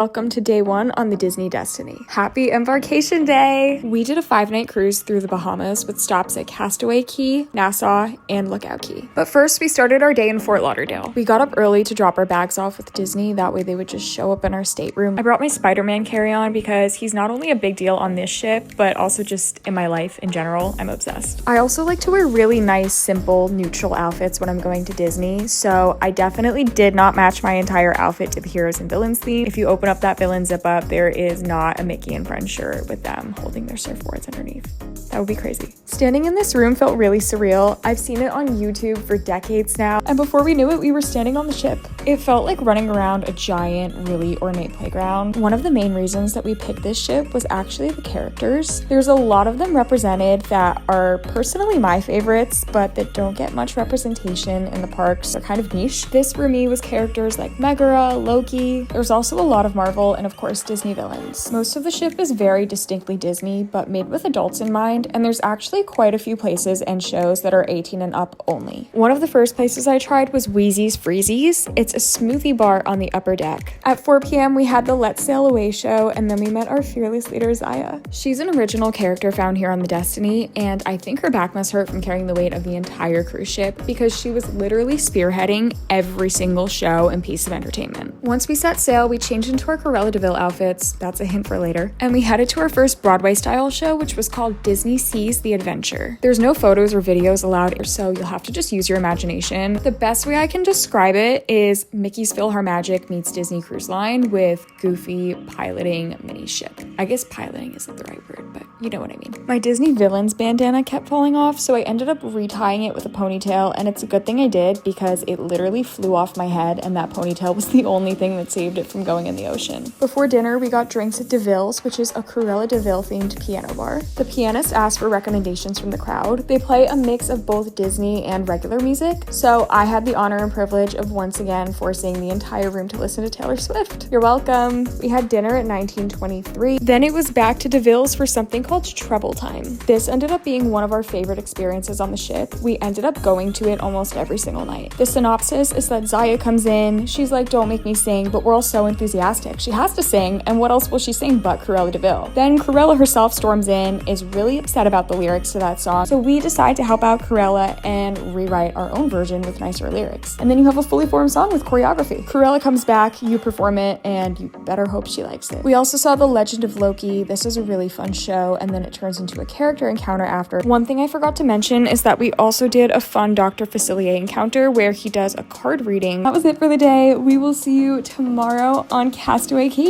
Welcome to day 1 on the Disney Destiny. Happy embarkation day! We did a 5-night cruise through the Bahamas with stops at Castaway Cay, Nassau, and Lookout Cay. But first, we started our day in Fort Lauderdale. We got up early to drop our bags off with Disney, that way they would just show up in our stateroom. I brought my Spider-Man carry-on because he's not only a big deal on this ship, but also just in my life in general. I'm obsessed. I also like to wear really nice, simple, neutral outfits when I'm going to Disney, so I definitely did not match my entire outfit to the Heroes and Villains theme. If you open up that villain zip up, there is not a Mickey and Friends shirt with them holding their surfboards underneath. That would be crazy. Standing in this room felt really surreal. I've seen it on YouTube for decades now, and before we knew it, we were standing on the ship. It felt like running around a giant, really ornate playground. One of the main reasons that we picked this ship was actually the characters. There's a lot of them represented that are personally my favorites, but that don't get much representation in the parks. They're kind of niche. This for me was characters like Megara, Loki. There's also a lot of Marvel and of course Disney villains. Most of the ship is very distinctly Disney, but made with adults in mind, and there's actually quite a few places and shows that are 18 and up only. One of the first places I tried was Wheezy's Freezies. It's a smoothie bar on the upper deck. At 4 p.m. we had the Let's Sail Away show, and then we met our fearless leader Zaya. She's an original character found here on the Destiny, and I think her back must hurt from carrying the weight of the entire cruise ship because she was literally spearheading every single show and piece of entertainment. Once we set sail, we changed into our Cruella de Vil outfits, that's a hint for later, and we headed to our first Broadway style show, which was called Disney Seas the Adventure. There's no photos or videos allowed, so you'll have to just use your imagination. The best way I can describe it is Mickey's PhilharMagic meets Disney Cruise Line with Goofy piloting a mini ship. I guess piloting isn't the right word, but you know what I mean. My Disney Villains bandana kept falling off, so I ended up retying it with a ponytail, and it's a good thing I did because it literally flew off my head, and that ponytail was the only thing that saved it from going in the ocean. Before dinner, we got drinks at DeVille's, which is a Cruella de Vil themed piano bar. The pianist asked for recommendations from the crowd. They play a mix of both Disney and regular music, so I had the honor and privilege of once again forcing the entire room to listen to Taylor Swift. You're welcome. We had dinner at 1923. Then it was back to DeVille's for something called Treble Time. This ended up being one of our favorite experiences on the ship. We ended up going to it almost every single night. The synopsis is that Zaya comes in, she's like, "Don't make me sing," but we're all so enthusiastic. She has to sing, and what else will she sing but Cruella de Vil? Then Cruella herself storms in, is really upset about the lyrics to that song, so we decide to help out Cruella and rewrite our own version with nicer lyrics. And then you have a fully formed song with choreography. Cruella comes back, you perform it, and you better hope she likes it. We also saw The Legend of Loki. This is a really fun show, and then it turns into a character encounter after. One thing I forgot to mention is that we also did a fun Dr. Facilier encounter where he does a card reading. That was it for the day. We will see you tomorrow on Castaway Cay.